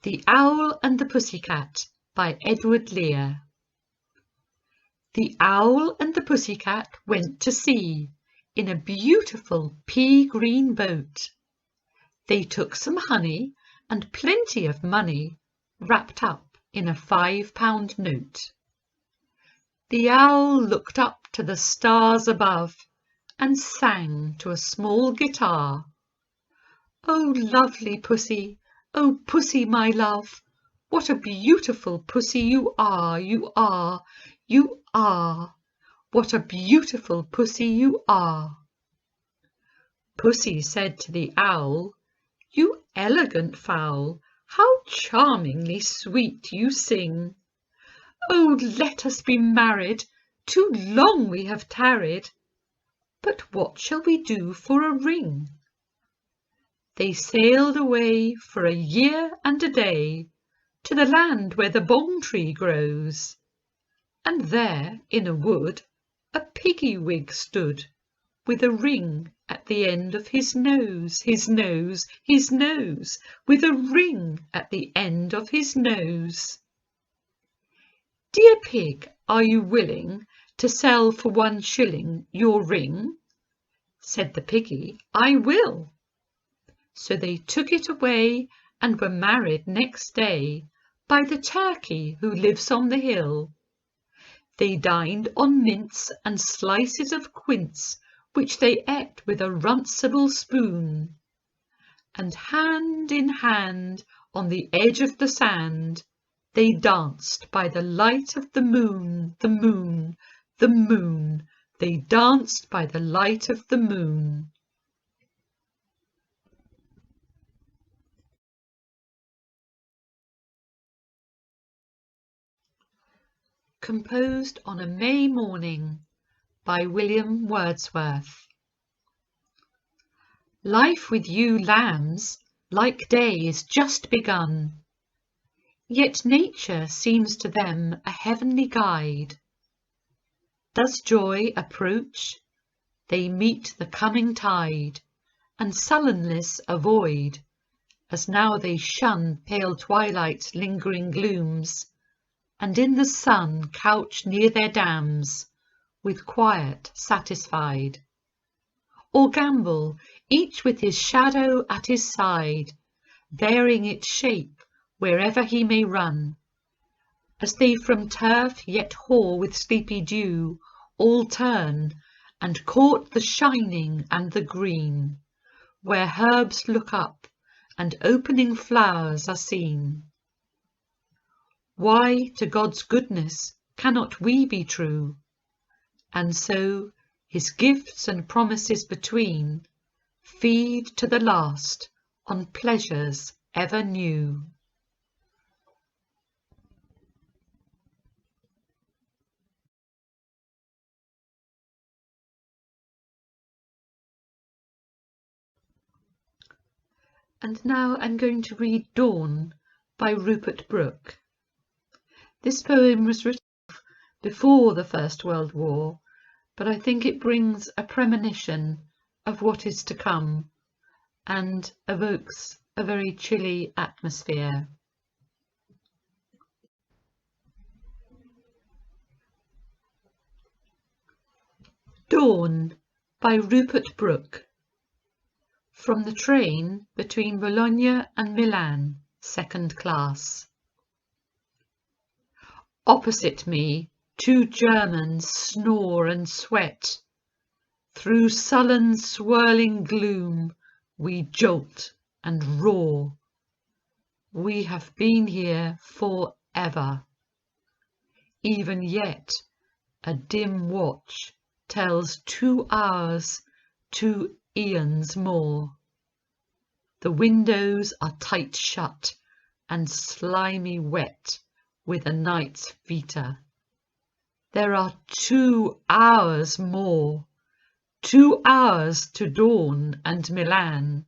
The Owl and the Pussycat by Edward Lear. The owl and the pussycat went to sea in a beautiful pea-green boat. They took some honey and plenty of money wrapped up in a 5-pound note. The owl looked up to the stars above and sang to a small guitar. "Oh, lovely pussy, oh, pussy, my love, what a beautiful pussy you are, you are, you are. What a beautiful pussy you are." Pussy said to the owl, "You elegant fowl, how charmingly sweet you sing. Oh, let us be married, too long we have tarried. But what shall we do for a ring?" They sailed away for a year and a day to the land where the bong tree grows. And there in a wood a piggy-wig stood, with a ring at the end of his nose, his nose, his nose, with a ring at the end of his nose. "Dear pig, are you willing to sell for 1 shilling your ring?" Said the piggy, "I will." So they took it away and were married next day by the turkey who lives on the hill. They dined on mince and slices of quince, which they ate with a runcible spoon. And hand in hand on the edge of the sand they danced by the light of the moon, the moon, the moon. They danced by the light of the moon. Composed on a May morning by William Wordsworth. Life with you lambs, like day, is just begun, yet nature seems to them a heavenly guide. Does joy approach, they meet the coming tide, and sullenness avoid, as now they shun pale twilight's lingering glooms, and in the sun couch near their dams, with quiet satisfied. Or gambol, each with his shadow at his side, varying its shape wherever he may run, as they from turf yet hoar with sleepy dew, all turn, and court the shining and the green, where herbs look up, and opening flowers are seen. Why, to God's goodness, cannot we be true? And so, his gifts and promises between, feed to the last on pleasures ever new. And now I'm going to read Dawn by Rupert Brooke. This poem was written before the First World War, but I think it brings a premonition of what is to come and evokes a very chilly atmosphere. Dawn by Rupert Brooke. From the train between Bologna and Milan, 2nd class. Opposite me, 2 Germans snore and sweat. Through sullen, swirling gloom we jolt and roar. We have been here forever. Even yet, a dim watch tells 2 hours, 2 eons more. The windows are tight shut and slimy wet with a night's vita. There are 2 hours more, 2 hours to dawn and Milan,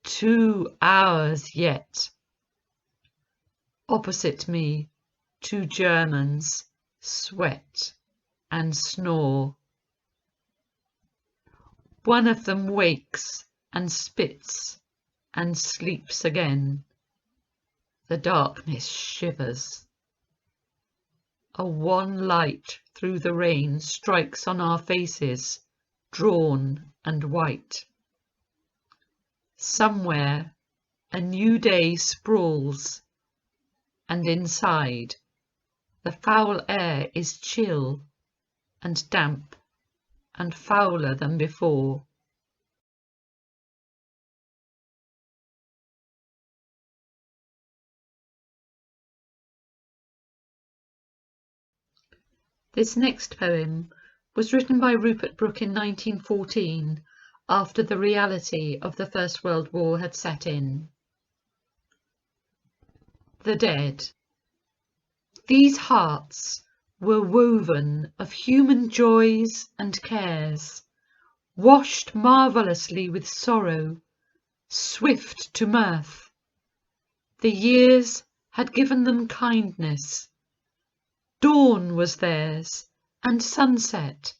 2 hours yet. Opposite me, 2 Germans sweat and snore. One of them wakes and spits and sleeps again. The darkness shivers. A wan light through the rain strikes on our faces, drawn and white. Somewhere a new day sprawls, and inside the foul air is chill and damp and fouler than before. This next poem was written by Rupert Brooke in 1914, after the reality of the First World War had set in. The Dead. These hearts were woven of human joys and cares, washed marvellously with sorrow, swift to mirth. The years had given them kindness. Dawn was theirs, and sunset,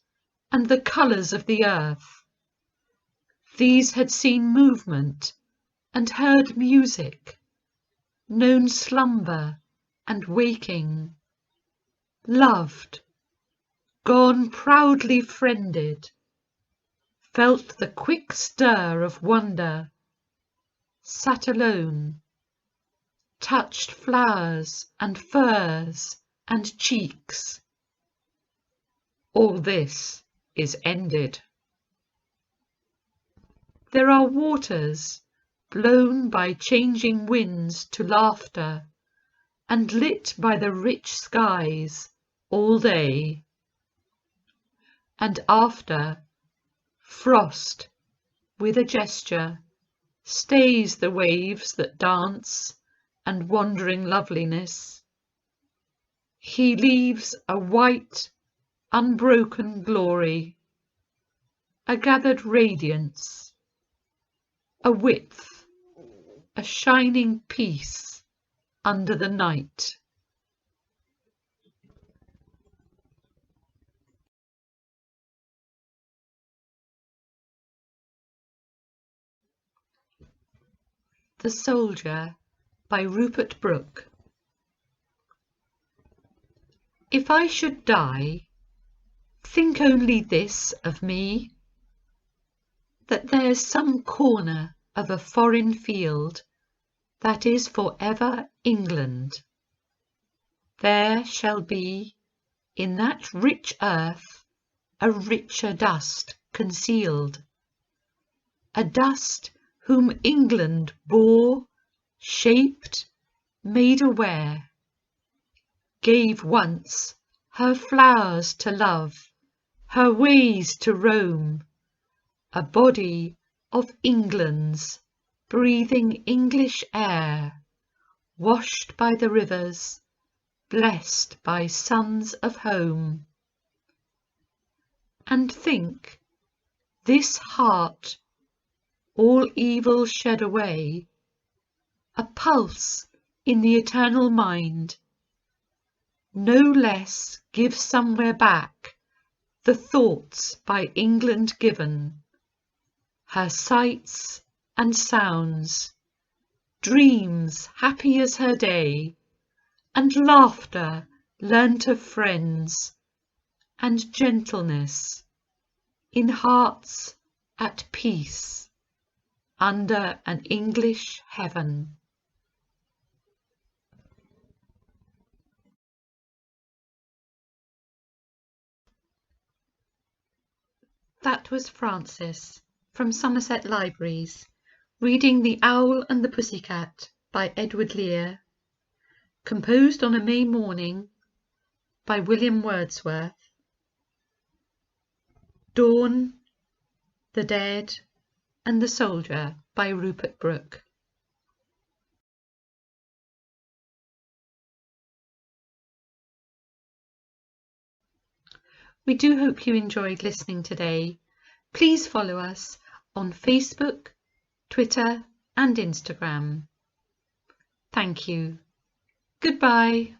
and the colours of the earth. These had seen movement, and heard music, known slumber and waking, loved, gone proudly friended, felt the quick stir of wonder, sat alone, touched flowers and furs and cheeks. All this is ended. There are waters blown by changing winds to laughter, and lit by the rich skies all day. And after, frost, with a gesture, stays the waves that dance and wandering loveliness. He leaves a white, unbroken glory, a gathered radiance, a width, a shining peace under the night. The Soldier by Rupert Brooke. If I should die, think only this of me, that there's some corner of a foreign field that is for ever England. There shall be in that rich earth a richer dust concealed, a dust whom England bore, shaped, made aware, gave once her flowers to love, her ways to roam, a body of England's, breathing English air, washed by the rivers, blessed by sons of home. And think, this heart, all evil shed away, a pulse in the eternal mind, no less give somewhere back the thoughts by England given, her sights and sounds, dreams happy as her day, and laughter learnt of friends, and gentleness in hearts at peace under an English heaven. That was Frances from Somerset Libraries, reading The Owl and the Pussycat by Edward Lear, composed on a May morning by William Wordsworth. Dawn, the Dead, and the Soldier by Rupert Brooke. We do hope you enjoyed listening today. Please follow us on Facebook, Twitter and Instagram. Thank you. Goodbye.